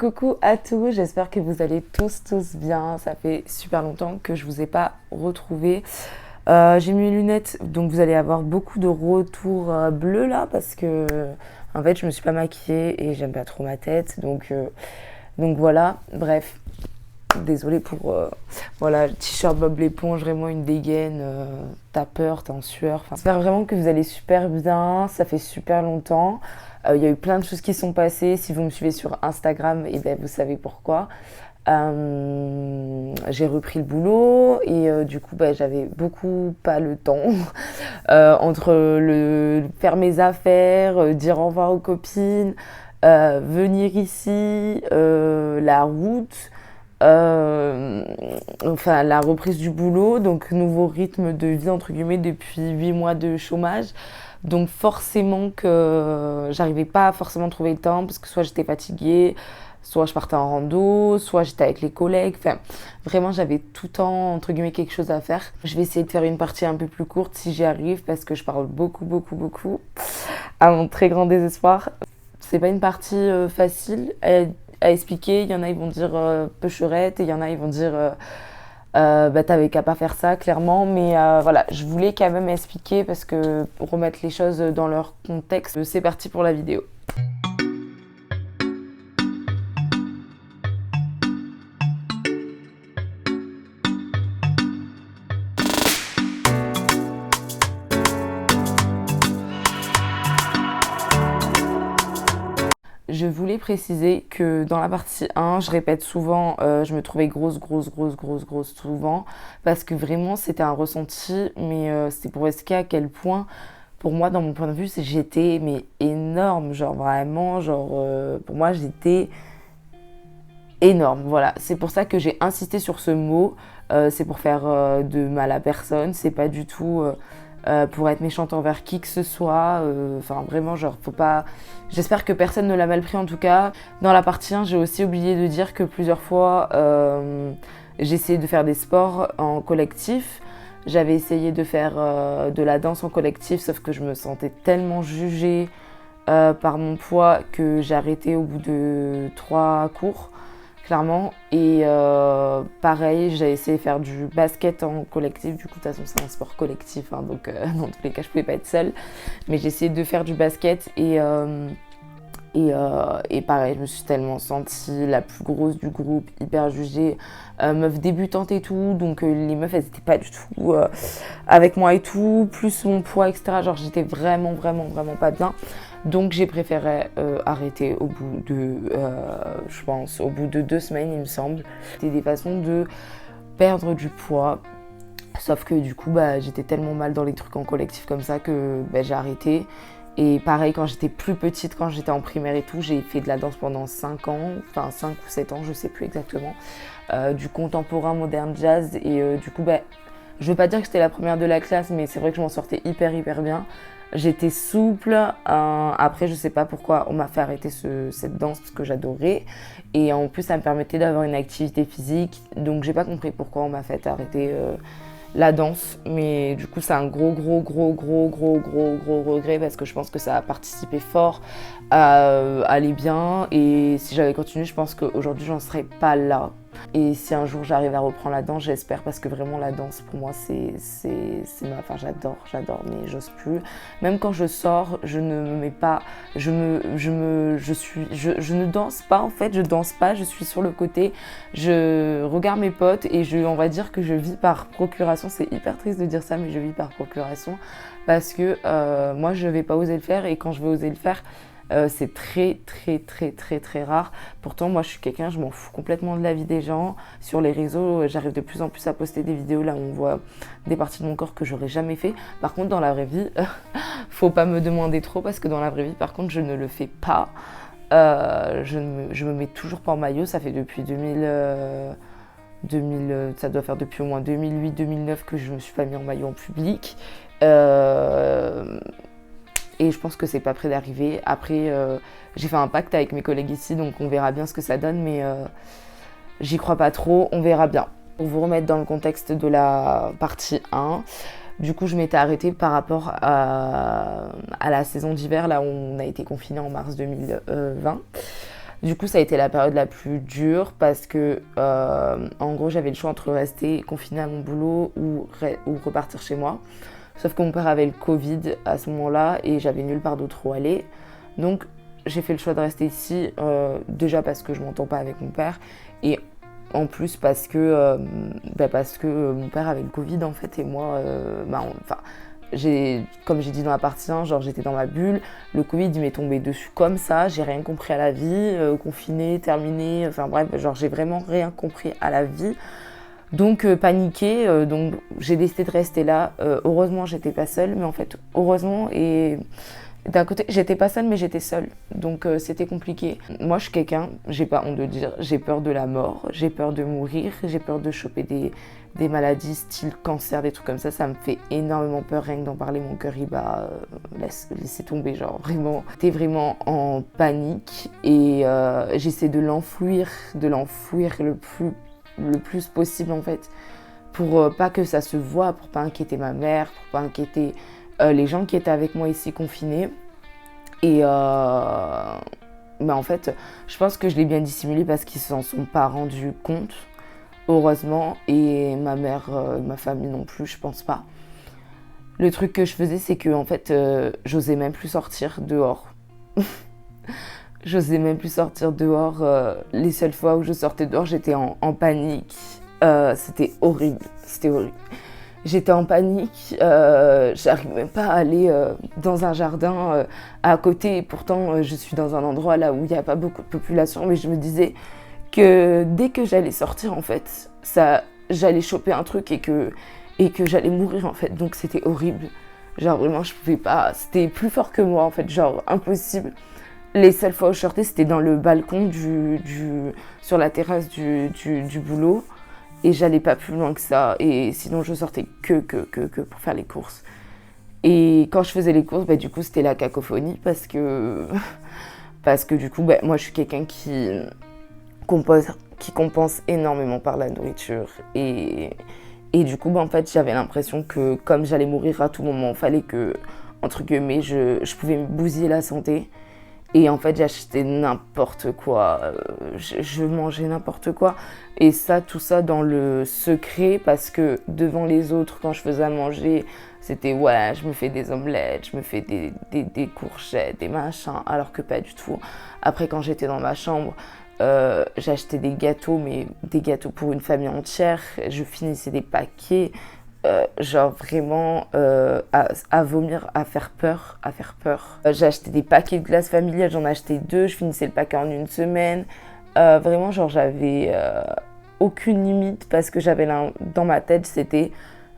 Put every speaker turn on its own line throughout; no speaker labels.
Coucou à tous, j'espère que vous allez tous bien. Ça fait super longtemps que je vous ai pas retrouvé. J'ai mis mes lunettes, donc vous allez avoir beaucoup de retours bleus là parce que en fait je me suis pas maquillée et j'aime pas trop ma tête, donc voilà. Bref, désolée pour voilà, t-shirt Bob l'éponge, vraiment une dégaine. T'as peur, t'es en sueur. Enfin, j'espère vraiment que vous allez super bien. Ça fait super longtemps. Il y a eu plein de choses qui sont passées. Si vous me suivez sur Instagram, et ben vous savez pourquoi. J'ai repris le boulot et du coup j'avais beaucoup pas le temps entre faire mes affaires, dire au revoir aux copines, venir ici, la route, enfin la reprise du boulot, donc nouveau rythme de vie entre guillemets depuis 8 mois de chômage. Donc forcément que j'arrivais pas forcément à trouver le temps parce que soit j'étais fatiguée, soit je partais en rando, soit j'étais avec les collègues. Enfin, vraiment j'avais tout le temps entre guillemets quelque chose à faire. Je vais essayer de faire une partie un peu plus courte si j'y arrive parce que je parle beaucoup à mon très grand désespoir. C'est pas une partie facile à expliquer. Il y en a ils vont dire pecherette et il y en a ils vont dire t'avais qu'à pas faire ça clairement, mais voilà, je voulais quand même expliquer parce que pour remettre les choses dans leur contexte, c'est parti pour la vidéo. Je voulais préciser que dans la partie 1, je répète souvent, je me trouvais grosse souvent, parce que vraiment c'était un ressenti, mais c'était pour expliquer à quel point, pour moi, dans mon point de vue, j'étais mais énorme, genre vraiment, genre pour moi j'étais énorme, voilà. C'est pour ça que j'ai insisté sur ce mot, c'est pour faire de mal à personne, c'est pas du tout pour être méchante envers qui que ce soit, enfin vraiment genre faut pas... J'espère que personne ne l'a mal pris en tout cas. Dans la partie 1, j'ai aussi oublié de dire que plusieurs fois j'ai essayé de faire des sports en collectif. J'avais essayé de faire de la danse en collectif, sauf que je me sentais tellement jugée par mon poids que j'ai arrêté au bout de 3 cours, clairement. Et pareil, j'ai essayé de faire du basket en collectif. Du coup, de toute façon, c'est un sport collectif, hein, donc dans tous les cas, je pouvais pas être seule. Mais j'ai essayé de faire du basket et pareil, je me suis tellement sentie la plus grosse du groupe, hyper jugée, meuf débutante et tout. Donc les meufs, elles étaient pas du tout avec moi et tout, plus mon poids, etc. Genre, j'étais vraiment pas bien. Donc j'ai préféré arrêter au bout de, je pense, au bout de 2 semaines, il me semble. C'était des façons de perdre du poids. Sauf que du coup, j'étais tellement mal dans les trucs en collectif comme ça que j'ai arrêté. Et pareil, quand j'étais plus petite, quand j'étais en primaire et tout, j'ai fait de la danse pendant 5 ans, enfin 5 ou 7 ans, je sais plus exactement. Du contemporain, moderne, jazz. Et du coup, je veux pas dire que j'étais la première de la classe, mais c'est vrai que je m'en sortais hyper bien. J'étais souple. Après, je sais pas pourquoi on m'a fait arrêter cette danse parce que j'adorais. Et en plus, ça me permettait d'avoir une activité physique. Donc, j'ai pas compris pourquoi on m'a fait arrêter la danse. Mais du coup, c'est un gros regret parce que je pense que ça a participé fort à aller bien. Et si j'avais continué, je pense qu'aujourd'hui, j'en serais pas là. Et si un jour j'arrive à reprendre la danse, j'espère, parce que vraiment la danse pour moi c'est enfin j'adore, mais j'ose plus. Même quand je sors, je ne me mets pas, je ne danse pas en fait, je danse pas, je suis sur le côté, je regarde mes potes et on va dire que je vis par procuration. C'est hyper triste de dire ça, mais je vis par procuration parce que moi je vais pas oser le faire, et quand je vais oser le faire, c'est très rare. Pourtant, moi, je suis quelqu'un, je m'en fous complètement de la vie des gens. Sur les réseaux, j'arrive de plus en plus à poster des vidéos là où on voit des parties de mon corps que j'aurais jamais fait. Par contre, dans la vraie vie, faut pas me demander trop parce que dans la vraie vie, par contre, je ne le fais pas. Je me mets toujours pas en maillot. Ça fait depuis 2000, ça doit faire depuis au moins 2008-2009 que je me suis pas mis en maillot en public. Et je pense que c'est pas près d'arriver. Après, j'ai fait un pacte avec mes collègues ici, donc on verra bien ce que ça donne, mais j'y crois pas trop, on verra bien. Pour vous remettre dans le contexte de la partie 1, du coup je m'étais arrêtée par rapport à la saison d'hiver, là où on a été confinés en mars 2020. Du coup, ça a été la période la plus dure parce que, en gros, j'avais le choix entre rester confinée à mon boulot ou repartir chez moi. Sauf que mon père avait le Covid à ce moment-là et j'avais nulle part d'autre où aller. Donc, j'ai fait le choix de rester ici, déjà parce que je m'entends pas avec mon père et en plus parce que mon père avait le Covid en fait et moi, comme j'ai dit dans la partie 1, genre j'étais dans ma bulle, le Covid il m'est tombé dessus comme ça, j'ai rien compris à la vie, confiné, terminé, enfin bref, genre j'ai vraiment rien compris à la vie. Donc paniquée, donc j'ai décidé de rester là. Heureusement j'étais pas seule, mais en fait heureusement et d'un côté j'étais pas seule mais j'étais seule. Donc c'était compliqué. Moi je suis quelqu'un, j'ai pas honte de dire, j'ai peur de la mort, j'ai peur de mourir, j'ai peur de choper des maladies style cancer, des trucs comme ça me fait énormément peur, rien que d'en parler mon cœur il bat, laissez tomber, genre vraiment. J'étais vraiment en panique et j'essaie de l'enfouir le plus possible en fait, pour pas que ça se voit, pour pas inquiéter ma mère, pour pas inquiéter les gens qui étaient avec moi ici confinés. Et en fait, je pense que je l'ai bien dissimulé parce qu'ils s'en sont pas rendus compte, heureusement, et ma mère, ma famille non plus, je pense pas. Le truc que je faisais, c'est que en fait, j'osais même plus sortir dehors. J'osais même plus sortir dehors. Les seules fois où je sortais dehors, j'étais en panique. C'était horrible. J'étais en panique. J'arrivais même pas à aller dans un jardin à côté. Et pourtant, je suis dans un endroit là où il n'y a pas beaucoup de population. Mais je me disais que dès que j'allais sortir, en fait, j'allais choper un truc et que j'allais mourir, en fait. Donc c'était horrible. Genre vraiment, je pouvais pas. C'était plus fort que moi, en fait. Genre impossible. Les seules fois où je sortais, c'était dans le balcon sur la terrasse du boulot. Et j'allais pas plus loin que ça. Et sinon, je sortais que pour faire les courses. Et quand je faisais les courses, du coup, c'était la cacophonie parce que du coup, moi, je suis quelqu'un qui compense énormément par la nourriture. Et du coup, en fait, j'avais l'impression que comme j'allais mourir à tout moment, il fallait que, entre guillemets, je pouvais me bousiller la santé. Et en fait, j'achetais n'importe quoi, je mangeais n'importe quoi. Et tout ça dans le secret, parce que devant les autres, quand je faisais à manger, c'était ouais, je me fais des omelettes, je me fais des courgettes, des machins, alors que pas du tout. Après, quand j'étais dans ma chambre, j'achetais des gâteaux, mais des gâteaux pour une famille entière. Je finissais des paquets. Genre vraiment à vomir, à faire peur. J'ai acheté des paquets de glace familiale, j'en ai acheté 2, je finissais le paquet en une semaine. Vraiment, genre j'avais aucune limite parce que j'avais dans ma tête, c'était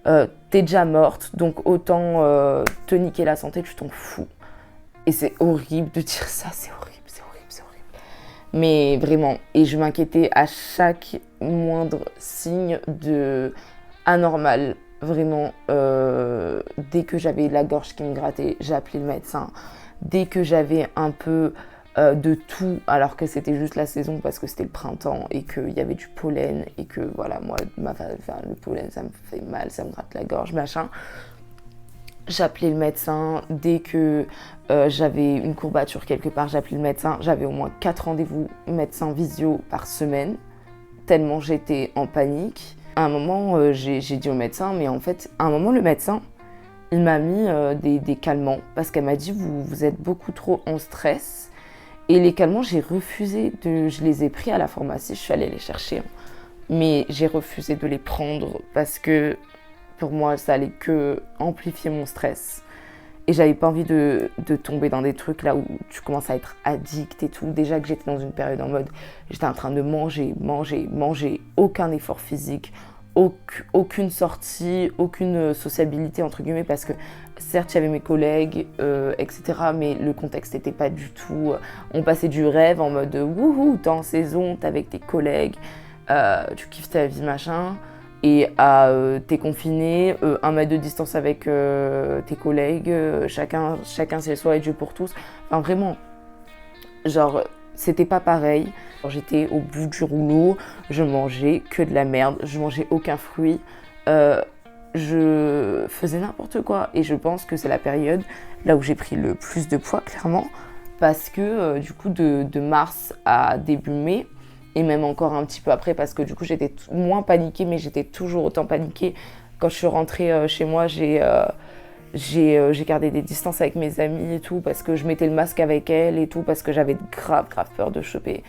t'es déjà morte, donc autant te niquer la santé, tu t'en fous. Et c'est horrible de dire ça, c'est horrible. Mais vraiment, et je m'inquiétais à chaque moindre signe de anormal. Vraiment, dès que j'avais la gorge qui me grattait, j'ai appelé le médecin. Dès que j'avais un peu de tout, alors que c'était juste la saison parce que c'était le printemps et qu'il y avait du pollen et que voilà, moi, le pollen, ça me fait mal, ça me gratte la gorge, machin. J'appelais le médecin. Dès que j'avais une courbature quelque part, j'appelais le médecin. J'avais au moins 4 rendez-vous médecin visio par semaine, tellement j'étais en panique. À un moment, j'ai dit au médecin, mais en fait, à un moment, le médecin, il m'a mis des calmants parce qu'elle m'a dit, vous êtes beaucoup trop en stress. Et les calmants, j'ai refusé je les ai pris à la pharmacie, je suis allée les chercher. Mais j'ai refusé de les prendre parce que pour moi, ça allait que amplifier mon stress. Et j'avais pas envie de tomber dans des trucs là où tu commences à être addict et tout. Déjà que j'étais dans une période en mode, j'étais en train de manger, aucun effort physique, aucune sortie, aucune sociabilité entre guillemets, parce que certes il y avait mes collègues, etc. Mais le contexte n'était pas du tout. On passait du rêve en mode wouhou, t'es en saison, t'es avec tes collègues, tu kiffes ta vie, machin. Et t'es confiné, 1 mètre de distance avec tes collègues, chacun c'est soi et Dieu pour tous. Enfin vraiment, genre c'était pas pareil. J'étais au bout du rouleau, je mangeais que de la merde, je mangeais aucun fruit, je faisais n'importe quoi. Et je pense que c'est la période là où j'ai pris le plus de poids clairement, parce que du coup de mars à début mai, et même encore un petit peu après, parce que du coup j'étais moins paniquée, mais j'étais toujours autant paniquée. Quand je suis rentrée chez moi, j'ai gardé des distances avec mes amis et tout, parce que je mettais le masque avec elles et tout, parce que j'avais grave peur de choper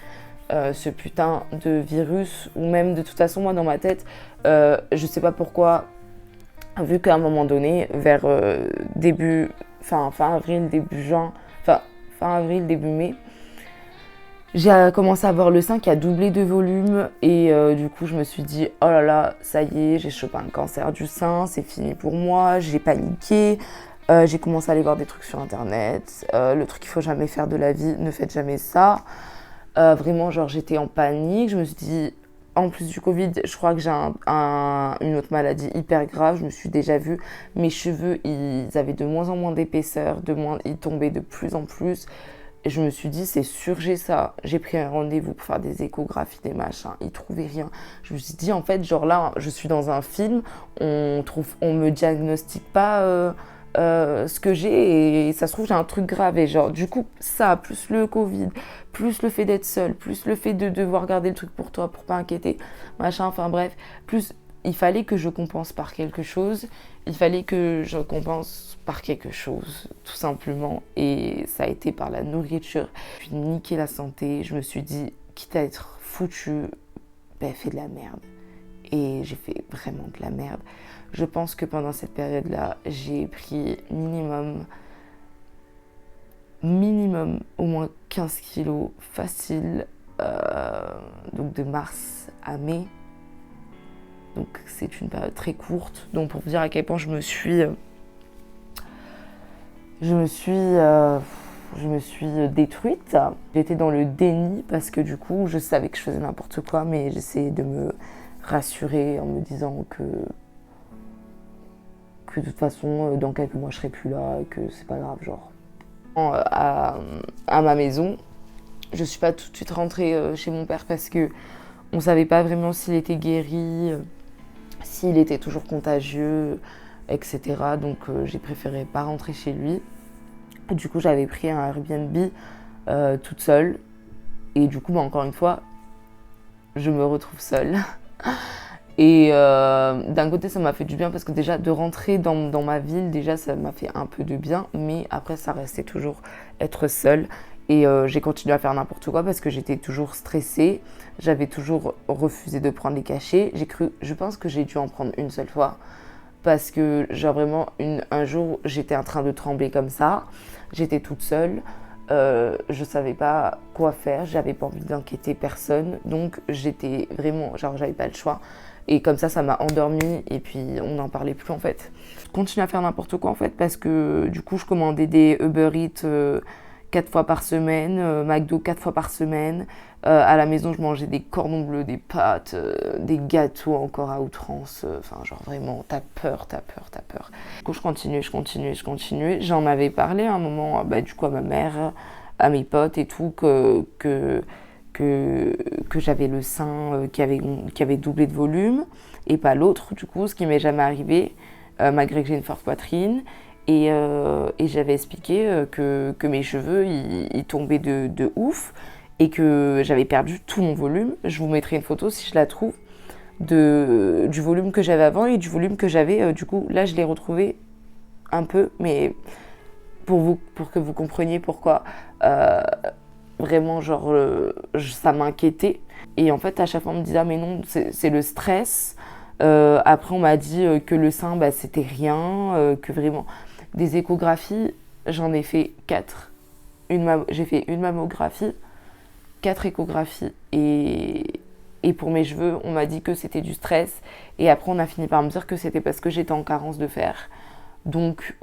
ce putain de virus. Ou même de toute façon, moi dans ma tête, je sais pas pourquoi, vu qu'à un moment donné, vers fin avril, début juin, fin avril, début mai, j'ai commencé à avoir le sein qui a doublé de volume et du coup je me suis dit oh là là, ça y est, j'ai chopé un cancer du sein, c'est fini pour moi, j'ai paniqué, j'ai commencé à aller voir des trucs sur internet, le truc qu'il faut jamais faire de la vie, ne faites jamais ça. Vraiment genre j'étais en panique, je me suis dit en plus du Covid, je crois que j'ai une autre maladie hyper grave, je me suis déjà vue, mes cheveux ils avaient de moins en moins d'épaisseur, ils tombaient de plus en plus. Et je me suis dit, c'est sûr, j'ai ça. J'ai pris un rendez-vous pour faire des échographies, des machins. Ils trouvaient rien. Je me suis dit, en fait, genre là, je suis dans un film. On me diagnostique pas ce que j'ai. Et ça se trouve, j'ai un truc grave. Et genre, du coup, ça, plus le Covid, plus le fait d'être seule, plus le fait de devoir garder le truc pour toi, pour pas inquiéter, machin, enfin bref. Plus, il fallait que je compense par quelque chose. Il fallait que je compense par quelque chose, tout simplement. Et ça a été par la nourriture. Puis niquer la santé. Je me suis dit, quitte à être foutu, ben fais de la merde. Et j'ai fait vraiment de la merde. Je pense que pendant cette période-là, j'ai pris minimum au moins 15 kilos facile. Donc de mars à mai. Donc c'est une période très courte. Donc pour vous dire à quel point je me suis détruite. J'étais dans le déni parce que du coup je savais que je faisais n'importe quoi, mais j'essayais de me rassurer en me disant que de toute façon dans quelques mois je serai plus là et que c'est pas grave, genre. À ma maison, je suis pas tout de suite rentrée chez mon père parce que on savait pas vraiment s'il était guéri, s'il était toujours contagieux, etc. Donc j'ai préféré pas rentrer chez lui. Du coup j'avais pris un Airbnb toute seule. Et du coup encore une fois, je me retrouve seule. Et d'un côté ça m'a fait du bien parce que déjà de rentrer dans ma ville, déjà ça m'a fait un peu de bien. Mais après ça restait toujours être seule. Et j'ai continué à faire n'importe quoi parce que j'étais toujours stressée. J'avais toujours refusé de prendre les cachets. Je pense que j'ai dû en prendre une seule fois. Parce que genre vraiment, un jour, j'étais en train de trembler comme ça. J'étais toute seule. Je savais pas quoi faire. J'avais pas envie d'inquiéter personne. Donc j'étais vraiment, genre j'avais pas le choix. Et comme ça m'a endormie et puis on n'en parlait plus en fait. Je continue à faire n'importe quoi en fait parce que du coup je commandais des Uber Eats 4 fois par semaine, McDo 4 fois par semaine. À la maison, je mangeais des cordons bleus, des pâtes, des gâteaux encore à outrance. Enfin, genre vraiment, t'as peur. Du coup, je continuais. J'en avais parlé à un moment, du coup, à ma mère, à mes potes et tout, que j'avais le sein qui avait doublé de volume et pas l'autre, du coup, ce qui m'est jamais arrivé, malgré que j'ai une forte poitrine. Et j'avais expliqué que mes cheveux, ils tombaient de ouf et que j'avais perdu tout mon volume. Je vous mettrai une photo si je la trouve du volume que j'avais avant et du volume que j'avais. Du coup, là, je l'ai retrouvé un peu, mais pour que vous compreniez pourquoi vraiment, genre, ça m'inquiétait. Et en fait, à chaque fois, on me disait, ah, mais non, c'est le stress. Après, on m'a dit que le sein, c'était rien, que vraiment... Des échographies, j'en ai fait 4. J'ai fait une mammographie, 4 échographies. Et pour mes cheveux, on m'a dit que c'était du stress. Et après, on a fini par me dire que c'était parce que j'étais en carence de fer. Donc,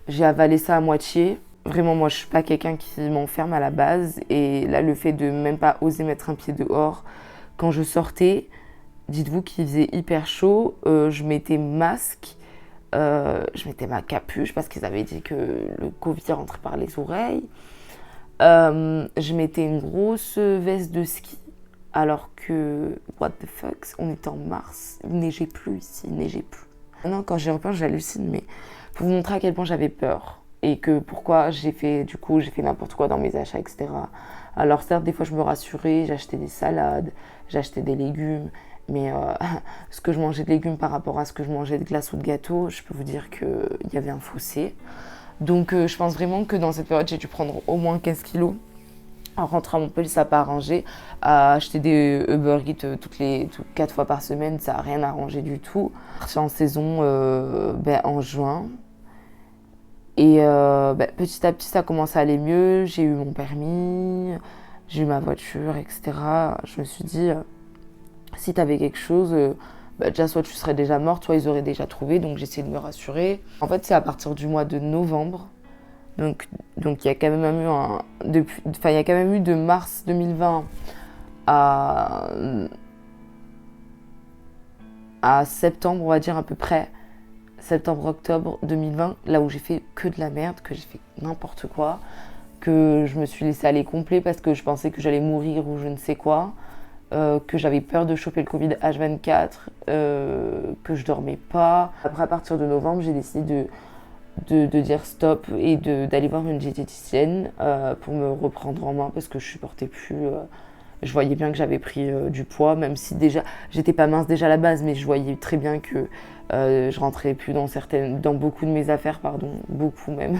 j'ai avalé ça à moitié. Vraiment, moi, je suis pas quelqu'un qui m'enferme à la base. Et là, le fait de même pas oser mettre un pied dehors, quand je sortais, dites-vous qu'il faisait hyper chaud, je mettais masque. Je mettais ma capuche parce qu'ils avaient dit que le Covid rentrait par les oreilles. Je mettais une grosse veste de ski alors que, what the fuck, on était en mars, il neigeait plus ici, il neigeait plus. Non, quand j'y repense, j'hallucine, mais pour vous montrer à quel point j'avais peur. et que pourquoi j'ai fait n'importe quoi dans mes achats, etc. Alors certes, des fois je me rassurais, j'achetais des salades, j'achetais des légumes, mais ce que je mangeais de légumes par rapport à ce que je mangeais de glace ou de gâteau, je peux vous dire qu'il y avait un fossé. Donc je pense vraiment que dans cette période, j'ai dû prendre au moins 15 kilos. En rentrant à Montpellier, ça n'a pas arrangé. À acheter des Uber Eats toutes 4 fois par semaine, ça n'a rien arrangé du tout. Je suis en saison en juin. Et petit à petit, ça commence à aller mieux. J'ai eu mon permis, j'ai eu ma voiture, etc. Je me suis dit, si tu avais quelque chose, déjà soit tu serais déjà morte, soit ils auraient déjà trouvé. Donc j'ai essayé de me rassurer. En fait, c'est à partir du mois de novembre. Donc il y a quand même eu il y a quand même eu de mars 2020 à, à septembre, on va dire à peu près, septembre-octobre 2020, là où j'ai fait que de la merde, que j'ai fait n'importe quoi, que je me suis laissée aller complet parce que je pensais que j'allais mourir ou je ne sais quoi, que j'avais peur de choper le Covid H24, que je dormais pas. Après, à partir de novembre, j'ai décidé de dire stop et d'aller voir une diététicienne pour me reprendre en main parce que je supportais plus. Je voyais bien que j'avais pris du poids, même si déjà j'étais pas mince déjà à la base, mais je voyais très bien que je rentrais plus dans beaucoup de mes affaires, pardon, beaucoup même.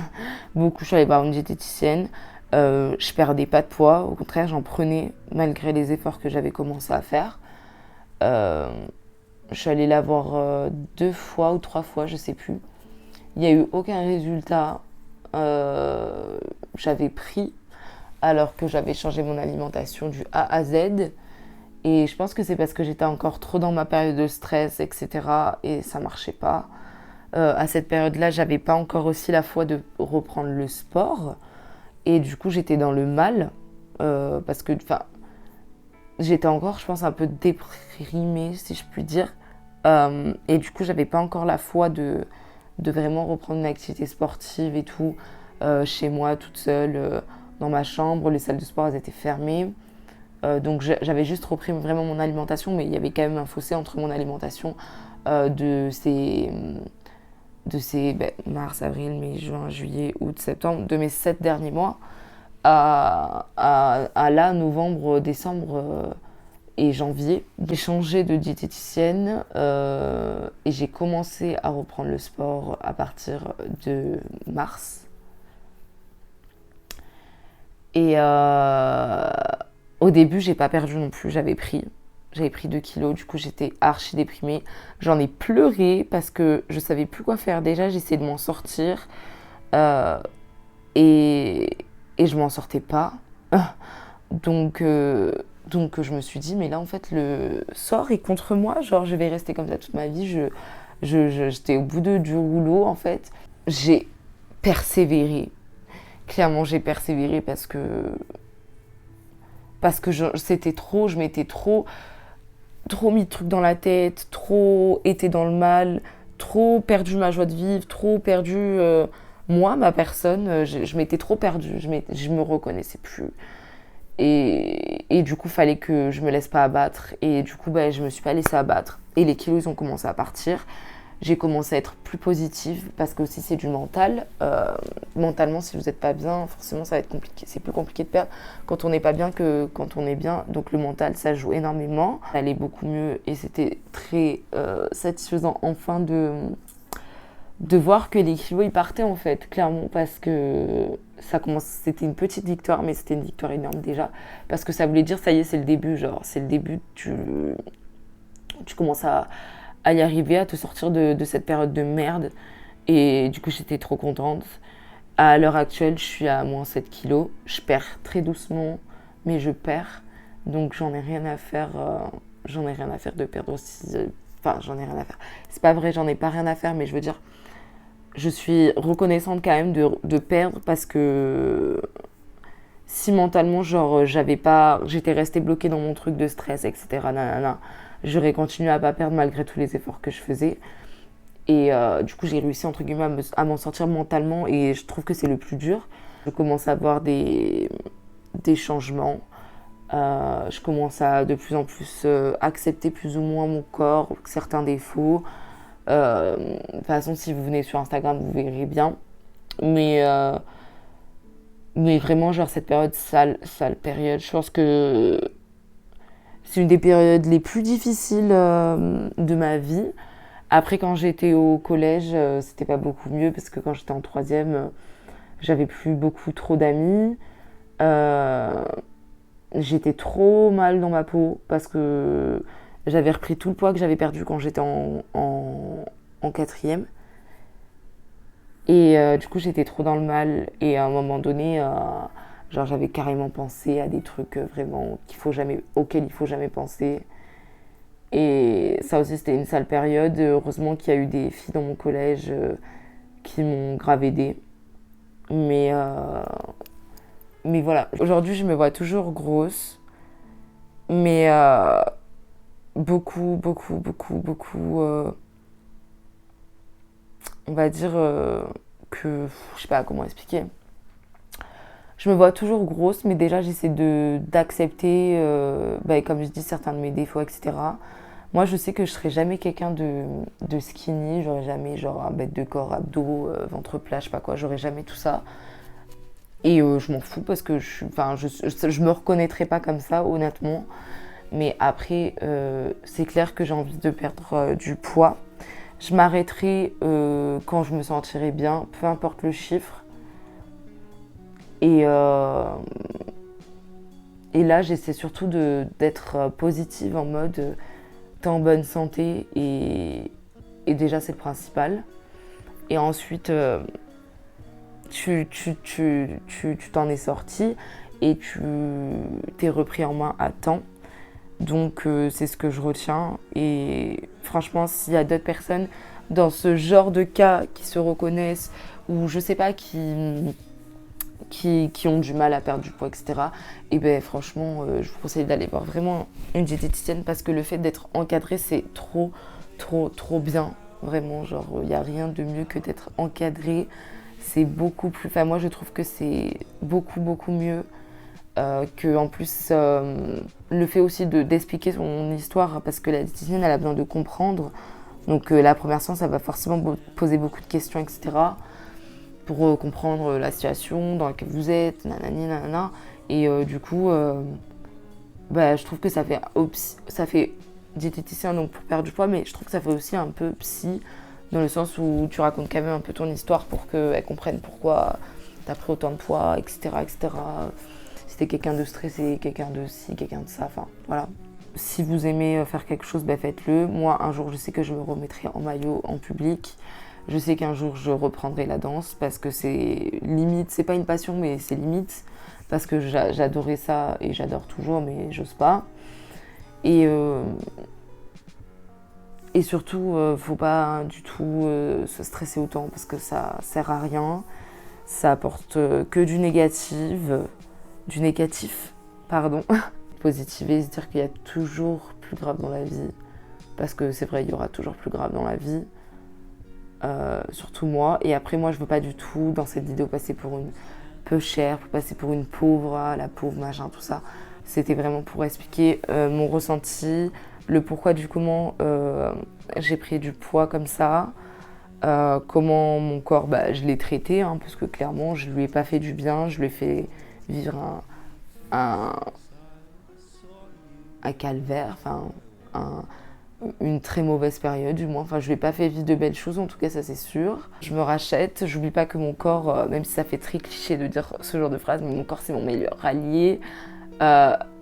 Beaucoup, je suis allée voir une diététicienne. Je perdais pas de poids, au contraire, j'en prenais malgré les efforts que j'avais commencé à faire. Euh, je suis allée la voir 2 fois ou 3 fois, je sais plus. Il n'y a eu aucun résultat. J'avais pris alors que j'avais changé mon alimentation du A à Z. Et je pense que c'est parce que j'étais encore trop dans ma période de stress, etc. Et ça marchait pas. À cette période-là, j'avais pas encore aussi la foi de reprendre le sport. Et du coup, j'étais dans le mal. Parce que, j'étais encore, je pense, un peu déprimée, si je puis dire. Et du coup, j'avais pas encore la foi de vraiment reprendre une activité sportive et tout, chez moi, toute seule, dans ma chambre. Les salles de sport, elles étaient fermées. Donc j'avais juste repris vraiment mon alimentation, mais il y avait quand même un fossé entre mon alimentation de ces mars, avril, mai, juin, juillet, août, septembre, de mes 7 derniers mois à là, novembre, décembre et janvier. J'ai changé de diététicienne et j'ai commencé à reprendre le sport à partir de mars. Et au début, j'ai pas perdu non plus, j'avais pris 2 kilos, du coup j'étais archi déprimée. J'en ai pleuré parce que je savais plus quoi faire. Déjà, j'essayais de m'en sortir euh, et, et je m'en sortais pas. Donc je me suis dit, mais là en fait le sort est contre moi, genre je vais rester comme ça toute ma vie. J'étais au bout du rouleau en fait. J'ai persévéré. Clairement, j'ai persévéré parce que c'était trop, je m'étais trop mis de trucs dans la tête, trop été dans le mal, trop perdu ma joie de vivre, trop perdu moi, ma personne. Je m'étais trop perdue, je me reconnaissais plus. Et du coup, il fallait que je me laisse pas abattre. Et du coup, je me suis pas laissée abattre. Et les kilos, ils ont commencé à partir. J'ai commencé à être plus positive parce que aussi c'est du mental. Mentalement, si vous n'êtes pas bien, forcément ça va être compliqué. C'est plus compliqué de perdre quand on n'est pas bien que quand on est bien. Donc le mental, ça joue énormément. Ça allait beaucoup mieux et c'était très satisfaisant enfin de voir que les kilos ils partaient en fait, clairement, parce que c'était une petite victoire, mais c'était une victoire énorme déjà. Parce que ça voulait dire, ça y est, c'est le début, genre, c'est le début, tu commences à y arriver, à te sortir de cette période de merde. Et du coup, j'étais trop contente. À l'heure actuelle, je suis à moins 7 kilos. Je perds très doucement, mais je perds. Donc, j'en ai rien à faire. J'en ai rien à faire de perdre aussi. Enfin, j'en ai rien à faire. C'est pas vrai, j'en ai pas rien à faire, mais je veux dire, je suis reconnaissante quand même de perdre parce que si mentalement, genre, j'étais restée bloquée dans mon truc de stress, etc., nanana, j'aurais continué à pas perdre malgré tous les efforts que je faisais. Et du coup, j'ai réussi, entre guillemets, à m'en sortir mentalement et je trouve que c'est le plus dur. Je commence à avoir des changements. Je commence à de plus en plus accepter plus ou moins mon corps, certains défauts. De toute façon, si vous venez sur Instagram, vous verrez bien. Mais, euh, mais vraiment, genre, cette période, sale période, je pense que c'est une des périodes les plus difficiles de ma vie. Après, quand j'étais au collège, c'était pas beaucoup mieux parce que quand j'étais en troisième, j'avais plus beaucoup trop d'amis. Euh, J'étais trop mal dans ma peau parce que j'avais repris tout le poids que j'avais perdu quand j'étais en quatrième. Et du coup, j'étais trop dans le mal. Et à un moment donné, genre, j'avais carrément pensé à des trucs vraiment auxquels il faut jamais penser. Et ça aussi, c'était une sale période. Heureusement qu'il y a eu des filles dans mon collège qui m'ont grave aidée. Mais, euh, mais voilà. Aujourd'hui, je me vois toujours grosse. Mais on va dire que, je sais pas comment expliquer. Je me vois toujours grosse, mais déjà j'essaie d'accepter, comme je dis, certains de mes défauts, etc. Moi, je sais que je serai jamais quelqu'un de skinny, j'aurai jamais genre un bête de corps, abdos, ventre plat, je sais pas quoi, j'aurai jamais tout ça. Et je m'en fous parce que je me reconnaîtrai pas comme ça, honnêtement. Mais après, c'est clair que j'ai envie de perdre du poids. Je m'arrêterai quand je me sentirai bien, peu importe le chiffre. Et, euh, et là, j'essaie surtout d'être positive en mode t'es en bonne santé et déjà c'est le principal. Et ensuite, tu t'en es sorti et tu t'es repris en main à temps. Donc c'est ce que je retiens. Et franchement, s'il y a d'autres personnes dans ce genre de cas qui se reconnaissent ou je sais pas, qui ont du mal à perdre du poids, etc. Et ben franchement, je vous conseille d'aller voir vraiment une diététicienne parce que le fait d'être encadré, c'est trop bien. Vraiment, genre, il n'y a rien de mieux que d'être encadré. C'est beaucoup plus... Enfin, moi, je trouve que c'est beaucoup mieux que, en plus, le fait aussi d'expliquer son histoire parce que la diététicienne, elle a besoin de comprendre. Donc, la première séance, elle va forcément poser beaucoup de questions, etc. pour comprendre la situation dans laquelle vous êtes, nanani, nanana. Et du coup, je trouve que ça fait diététicien donc pour perdre du poids, mais je trouve que ça fait aussi un peu psy, dans le sens où tu racontes quand même un peu ton histoire pour qu'elle comprenne pourquoi t'as pris autant de poids, etc. etc. Si t'es quelqu'un de stressé, quelqu'un de ci, quelqu'un de ça, enfin voilà. Si vous aimez faire quelque chose, faites-le. Moi, un jour, je sais que je me remettrai en maillot en public. Je sais qu'un jour je reprendrai la danse parce que c'est limite, c'est pas une passion mais c'est limite parce que j'adorais ça et j'adore toujours mais j'ose pas. Et, euh, et surtout, faut pas du tout se stresser autant parce que ça sert à rien. Ça apporte que du négatif, pardon. Positiver, se dire qu'il y a toujours plus grave dans la vie parce que c'est vrai, il y aura toujours plus grave dans la vie. Surtout moi. Et après, moi, je veux pas du tout, dans cette vidéo, passer pour une peu chère, pour passer pour une pauvre, la pauvre, machin, tout ça. C'était vraiment pour expliquer mon ressenti, le pourquoi du comment j'ai pris du poids comme ça, comment mon corps, je l'ai traité, hein, parce que clairement, je lui ai pas fait du bien, je lui ai fait vivre un, un calvaire, enfin, une très mauvaise période du moins. Enfin, je lui ai pas fait vivre de belles choses, en tout cas ça c'est sûr. Je me rachète, j'oublie pas que mon corps, même si ça fait très cliché de dire ce genre de phrase, mais mon corps c'est mon meilleur allié.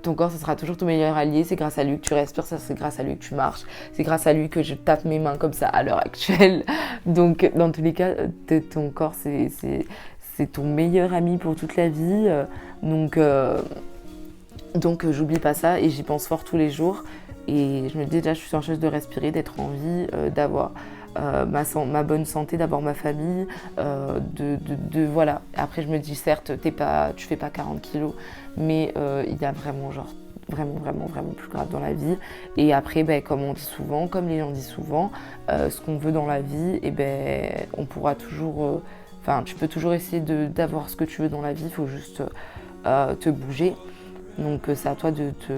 Ton corps, ce sera toujours ton meilleur allié. C'est grâce à lui que tu respires, ça c'est grâce à lui que tu marches. C'est grâce à lui que je tape mes mains comme ça à l'heure actuelle. Donc dans tous les cas, ton corps c'est ton meilleur ami pour toute la vie. Donc j'oublie pas ça et j'y pense fort tous les jours. Et je me dis déjà, je suis chanceuse de respirer, d'être en vie, d'avoir ma bonne santé, d'avoir ma famille, voilà. Après, je me dis, certes, tu fais pas 40 kilos, mais il y a vraiment, genre, vraiment plus grave dans la vie. Et après, comme on dit souvent, comme les gens disent souvent, ce qu'on veut dans la vie, on pourra toujours... tu peux toujours essayer d'avoir ce que tu veux dans la vie, il faut juste te bouger. Donc c'est à toi de te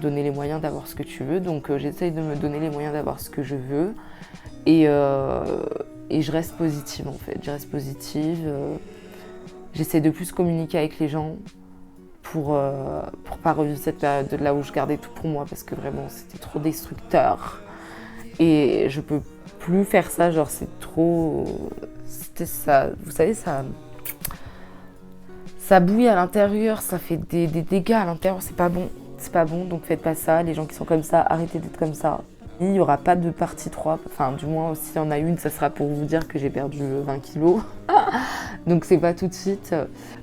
donner les moyens d'avoir ce que tu veux. Donc j'essaye de me donner les moyens d'avoir ce que je veux. Et, et je reste positive en fait, je reste positive. J'essaie de plus communiquer avec les gens pour pas revivre cette période de là où je gardais tout pour moi parce que vraiment c'était trop destructeur. Et je peux plus faire ça, genre c'est trop... C'était ça, vous savez, ça bouille à l'intérieur, ça fait des dégâts à l'intérieur, c'est pas bon. C'est pas bon, donc faites pas ça. Les gens qui sont comme ça, arrêtez d'être comme ça. Il n'y aura pas de partie 3, enfin du moins s'il y en a une, ça sera pour vous dire que j'ai perdu 20 kilos. Donc c'est pas tout de suite.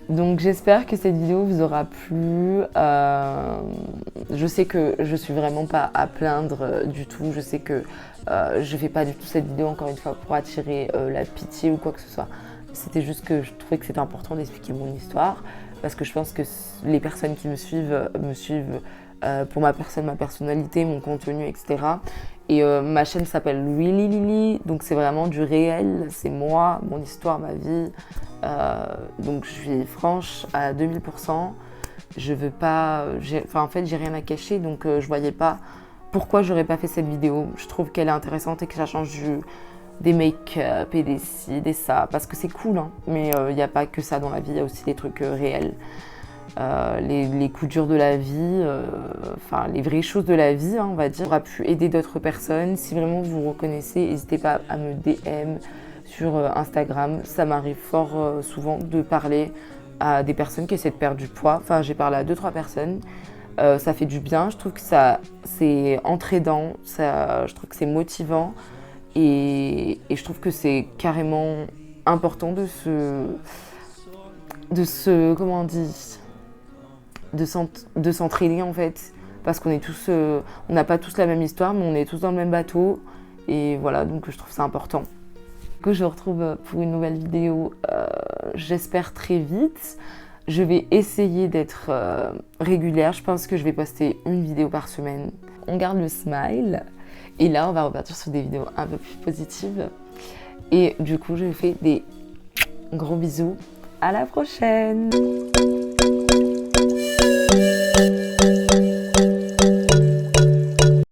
Donc j'espère que cette vidéo vous aura plu. Je sais que je suis vraiment pas à plaindre du tout. Je sais que je fais pas du tout cette vidéo encore une fois pour attirer la pitié ou quoi que ce soit. C'était juste que je trouvais que c'était important d'expliquer mon histoire parce que je pense que les personnes qui me suivent pour ma personne, ma personnalité, mon contenu, etc. Et ma chaîne s'appelle Really Lily, donc c'est vraiment du réel, c'est moi, mon histoire, ma vie. Donc je suis franche à 2000%. Je veux pas, en fait j'ai rien à cacher, donc je voyais pas pourquoi j'aurais pas fait cette vidéo. Je trouve qu'elle est intéressante et que ça change des make-up et des ci, des ça, parce que c'est cool, hein, mais il n'y a pas que ça dans la vie, il y a aussi des trucs réels. Les coups durs de la vie, les vraies choses de la vie, hein, on va dire. On aura pu aider d'autres personnes. Si vraiment vous vous reconnaissez, n'hésitez pas à me DM sur Instagram. Ça m'arrive fort souvent de parler à des personnes qui essaient de perdre du poids. Enfin, j'ai parlé à 2-3 personnes. Ça fait du bien. Je trouve que c'est entraînant. Je trouve que c'est motivant. Et je trouve que c'est carrément important de comment on dit, de s'entraider en fait, parce qu'on est tous, on n'a pas tous la même histoire, mais on est tous dans le même bateau, et voilà, donc je trouve ça important. Que je vous retrouve pour une nouvelle vidéo, j'espère très vite. Je vais essayer d'être régulière, je pense que je vais poster une vidéo par semaine. On garde le smile, et là on va repartir sur des vidéos un peu plus positives. Et du coup je vous fais des gros bisous, à la prochaine!